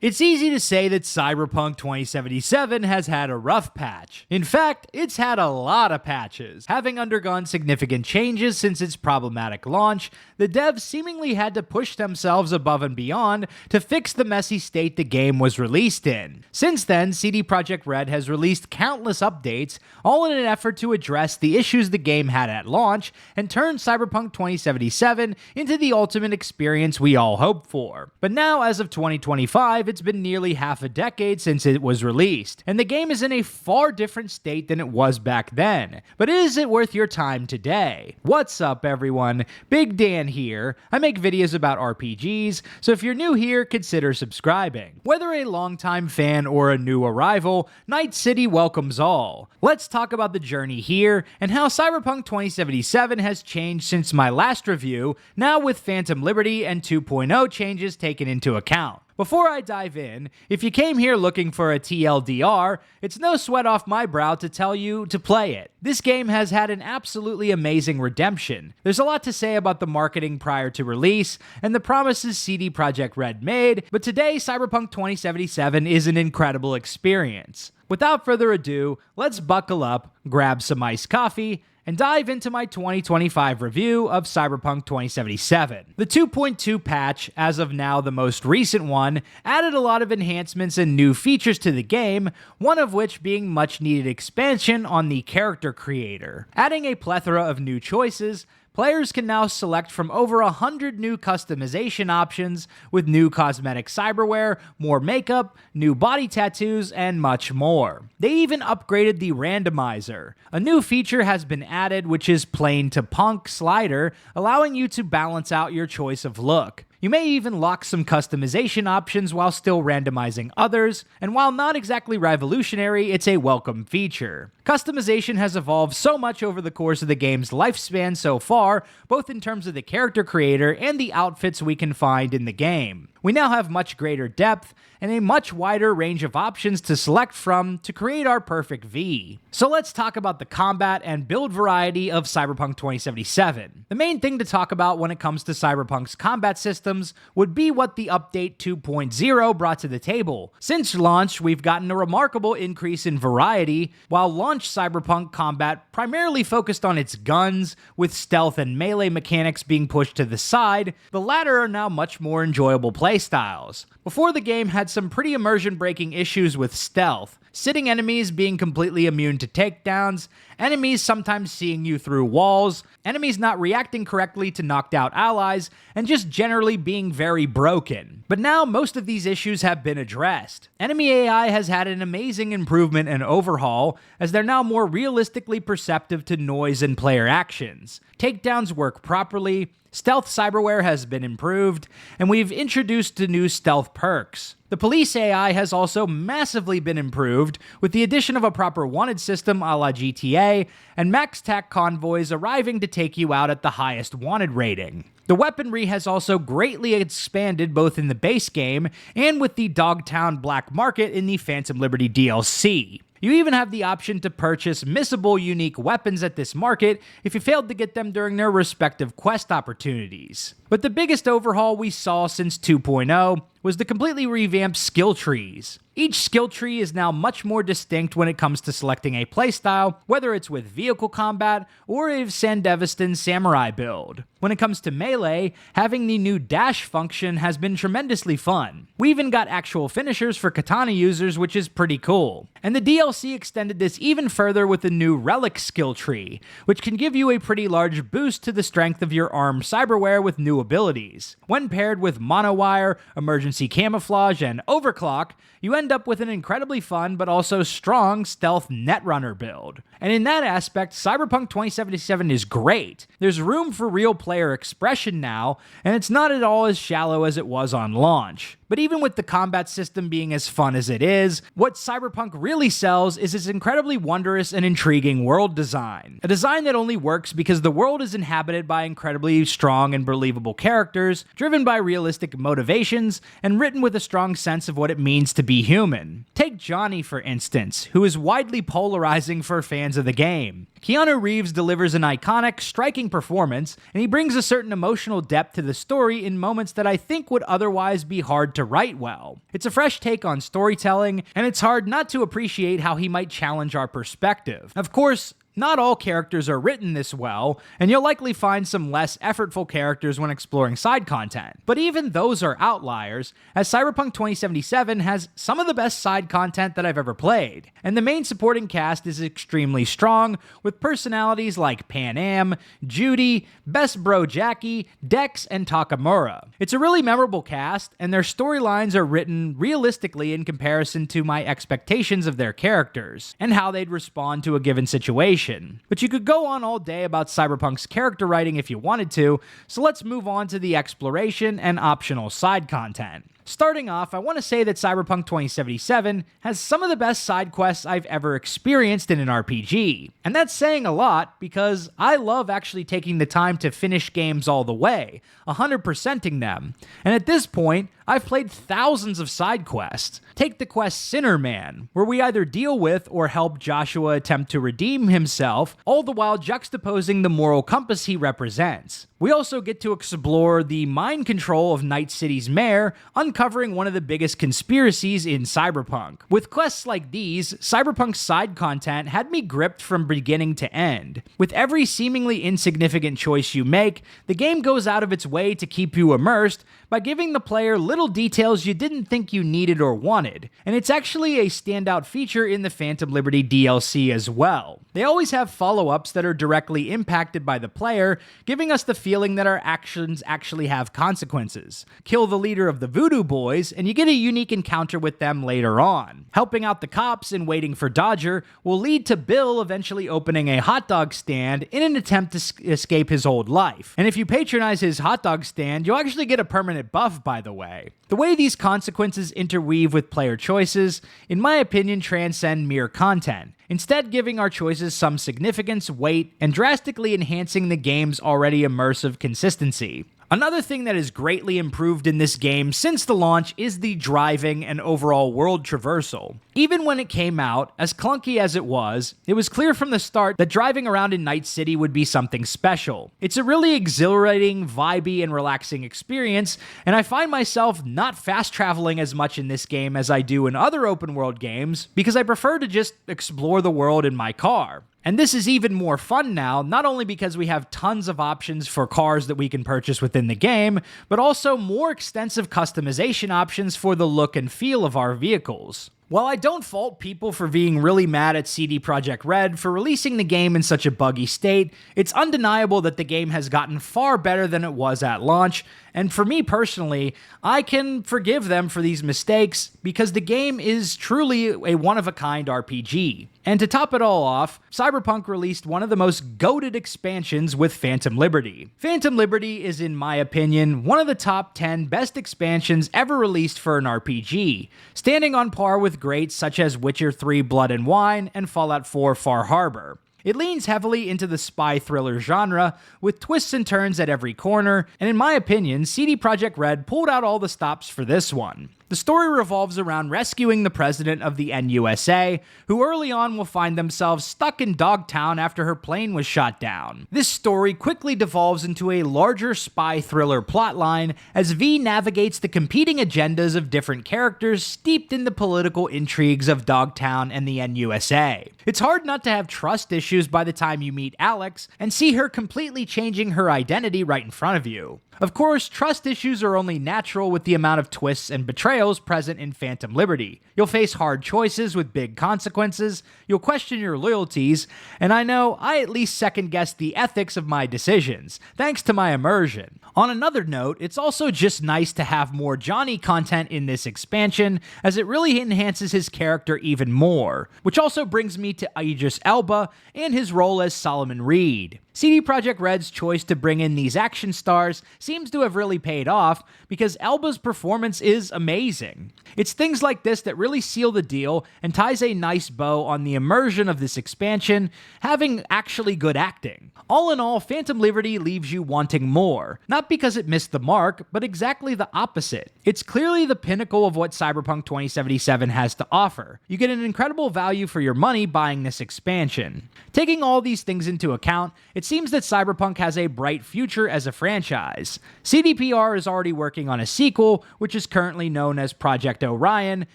It's easy to say that Cyberpunk 2077 has had a rough patch. In fact, it's had a lot of patches. Having undergone significant changes since its problematic launch, the devs seemingly had to push themselves above and beyond to fix the messy state the game was released in. Since then, Projekt Red has released countless updates, all in an effort to address the issues the game had at launch and turn Cyberpunk 2077 into the ultimate experience we all hoped for. But now, as of 2025, it's been nearly half a decade since it was released, and the game is in a far different state than it was back then. But is it worth your time today? What's up, everyone? Big Dan here. I make videos about RPGs, so if you're new here, consider subscribing. Whether a longtime fan or a new arrival, Night City welcomes all. Let's talk about the journey here and how Cyberpunk 2077 has changed since my last review, now with Phantom Liberty and 2.0 changes taken into account. Before I dive in, if you came here looking for a TLDR, it's no sweat off my brow to tell you to play it. This game has had an absolutely amazing redemption. There's a lot to say about the marketing prior to release and the promises Projekt Red made, but today Cyberpunk 2077 is an incredible experience. Without further ado, let's buckle up, grab some iced coffee, and dive into my 2025 review of Cyberpunk 2077. The 2.2 patch, as of now the most recent one, added a lot of enhancements and new features to the game, one of which being much needed expansion on the character creator. Adding a plethora of new choices, players can now select from over 100 new customization options with new cosmetic cyberware, more makeup, new body tattoos, and much more. They even upgraded the randomizer. A new feature has been added, which is plain to punk slider, allowing you to balance out your choice of look. You may even lock some customization options while still randomizing others, and while not exactly revolutionary, it's a welcome feature. Customization has evolved so much over the course of the game's lifespan so far, both in terms of the character creator and the outfits we can find in the game. We now have much greater depth and a much wider range of options to select from to create our perfect V. So let's talk about the combat and build variety of Cyberpunk 2077. The main thing to talk about when it comes to Cyberpunk's combat systems would be what the update 2.0 brought to the table. Since launch, we've gotten a remarkable increase in variety, while launch Cyberpunk combat primarily focused on its guns, with stealth and melee mechanics being pushed to the side. The latter are now much more enjoyable playstyles. Before, the game had some pretty immersion-breaking issues with stealth, sitting enemies being completely immune to takedowns, enemies sometimes seeing you through walls, enemies not reacting correctly to knocked out allies, and just generally being very broken. But now most of these issues have been addressed. Enemy AI has had an amazing improvement and overhaul, as they're now more realistically perceptive to noise and player actions. Takedowns work properly, stealth cyberware has been improved, and we've introduced the new stealth perks. The police AI has also massively been improved, with the addition of a proper wanted system a la GTA, and max tac convoys arriving to take you out at the highest wanted rating. The weaponry has also greatly expanded both in the base game and with the Dogtown Black Market in the Phantom Liberty DLC. You even have the option to purchase missable unique weapons at this market if you failed to get them during their respective quest opportunities. But the biggest overhaul we saw since 2.0 was the completely revamped skill trees. Each skill tree is now much more distinct when it comes to selecting a playstyle, whether it's with vehicle combat or a Sandevistan samurai build. When it comes to melee, having the new dash function has been tremendously fun. We even got actual finishers for katana users, which is pretty cool. And the DLC extended this even further with the new relic skill tree, which can give you a pretty large boost to the strength of your armed cyberware with new abilities. When paired with monowire, emergency camouflage, and overclock, you end up with an incredibly fun but also strong stealth netrunner build. And in that aspect, Cyberpunk 2077 is great. There's room for real player expression now, and it's not at all as shallow as it was on launch. But even with the combat system being as fun as it is, what Cyberpunk really sells is its incredibly wondrous and intriguing world design. A design that only works because the world is inhabited by incredibly strong and believable characters, driven by realistic motivations, and written with a strong sense of what it means to be human. Take Johnny, for instance, who is widely polarizing for fans of the game. Keanu Reeves delivers an iconic, striking performance, and he brings a certain emotional depth to the story in moments that I think would otherwise be hard to write well. It's a fresh take on storytelling, and it's hard not to appreciate how he might challenge our perspective. Of course, not all characters are written this well, and you'll likely find some less effortful characters when exploring side content. But even those are outliers, as Cyberpunk 2077 has some of the best side content that I've ever played. And the main supporting cast is extremely strong, with personalities like Pan Am, Judy, Best Bro Jackie, Dex, and Takamura. It's a really memorable cast, and their storylines are written realistically in comparison to my expectations of their characters, and how they'd respond to a given situation. But you could go on all day about Cyberpunk's character writing if you wanted to, so let's move on to the exploration and optional side content. Starting off, I want to say that Cyberpunk 2077 has some of the best side quests I've ever experienced in an RPG. And that's saying a lot because I love actually taking the time to finish games all the way, 100%ing them. And at this point, I've played thousands of side quests. Take the quest Sinner Man, where we either deal with or help Joshua attempt to redeem himself, all the while juxtaposing the moral compass he represents. We also get to explore the mind control of Night City's mayor, uncovering one of the biggest conspiracies in Cyberpunk. With quests like these, Cyberpunk's side content had me gripped from beginning to end. With every seemingly insignificant choice you make, the game goes out of its way to keep you immersed by giving the player little details you didn't think you needed or wanted, and it's actually a standout feature in the Phantom Liberty DLC as well. They always have follow-ups that are directly impacted by the player, giving us the feeling that our actions actually have consequences. Kill the leader of the Voodoo Boys, and you get a unique encounter with them later on. Helping out the cops and waiting for Dodger will lead to Bill eventually opening a hot dog stand in an attempt to escape his old life. And if you patronize his hot dog stand, you'll actually get a permanent buff, by the way. The way these consequences interweave with player choices, in my opinion, transcend mere content, instead giving our choices some significance, weight, and drastically enhancing the game's already immersive consistency. Another thing that is greatly improved in this game since the launch is the driving and overall world traversal. Even when it came out, as clunky as it was clear from the start that driving around in Night City would be something special. It's a really exhilarating, vibey, and relaxing experience, and I find myself not fast traveling as much in this game as I do in other open world games because I prefer to just explore the world in my car. And this is even more fun now, not only because we have tons of options for cars that we can purchase within the game, but also more extensive customization options for the look and feel of our vehicles. While I don't fault people for being really mad at CD Projekt Red for releasing the game in such a buggy state, it's undeniable that the game has gotten far better than it was at launch, and for me personally, I can forgive them for these mistakes because the game is truly a one-of-a-kind RPG. And to top it all off, Cyberpunk released one of the most goated expansions with Phantom Liberty. Phantom Liberty is, in my opinion, one of the top 10 best expansions ever released for an RPG, standing on par with greats such as Witcher 3 Blood and Wine and Fallout 4 Far Harbor. It leans heavily into the spy thriller genre, with twists and turns at every corner, and in my opinion, CD Projekt Red pulled out all the stops for this one. The story revolves around rescuing the president of the NUSA, who early on will find themselves stuck in Dogtown after her plane was shot down. This story quickly devolves into a larger spy thriller plotline as V navigates the competing agendas of different characters steeped in the political intrigues of Dogtown and the NUSA. It's hard not to have trust issues by the time you meet Alex and see her completely changing her identity right in front of you. Of course, trust issues are only natural with the amount of twists and betrayals present in Phantom Liberty. You'll face hard choices with big consequences, you'll question your loyalties, and I know I at least second-guessed the ethics of my decisions, thanks to my immersion. On another note, it's also just nice to have more Johnny content in this expansion, as it really enhances his character even more, which also brings me to Idris Elba and his role as Solomon Reed. CD Projekt Red's choice to bring in these action stars seems to have really paid off because Elba's performance is amazing. It's things like this that really seal the deal and ties a nice bow on the immersion of this expansion, having actually good acting. All in all, Phantom Liberty leaves you wanting more, not because it missed the mark, but exactly the opposite. It's clearly the pinnacle of what Cyberpunk 2077 has to offer. You get an incredible value for your money buying this expansion. Taking all these things into account, it seems that Cyberpunk has a bright future as a franchise. CDPR is already working on a sequel, which is currently known as Projekt Orion,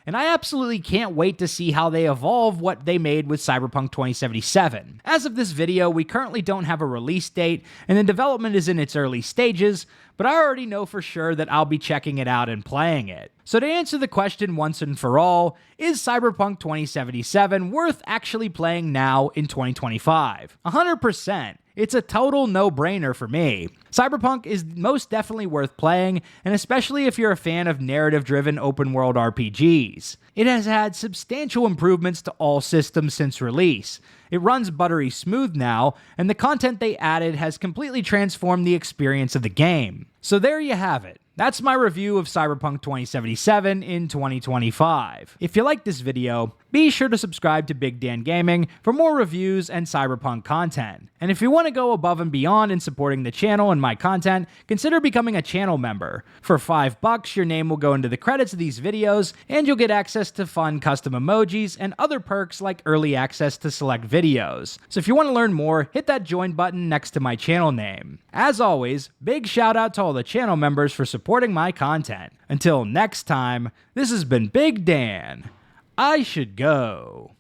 and I absolutely can't wait to see how they evolve what they made with Cyberpunk 2077. As of this video, we currently don't have a release date, and the development is in its early stages, but I already know for sure that I'll be checking it out and playing it. So to answer the question once and for all, is Cyberpunk 2077 worth actually playing now in 2025? 100%. It's a total no-brainer for me. Cyberpunk is most definitely worth playing, and especially if you're a fan of narrative-driven open-world RPGs. It has had substantial improvements to all systems since release. It runs buttery smooth now, and the content they added has completely transformed the experience of the game. So there you have it. That's my review of Cyberpunk 2077 in 2025. If you like this video, be sure to subscribe to Big Dan Gaming for more reviews and Cyberpunk content. And if you want to go above and beyond in supporting the channel and my content, consider becoming a channel member. For $5, your name will go into the credits of these videos, and you'll get access to fun custom emojis and other perks like early access to select videos. So if you want to learn more, hit that join button next to my channel name. As always, big shout out to all the channel members for supporting my content. Until next time, this has been Big Dan. I should go.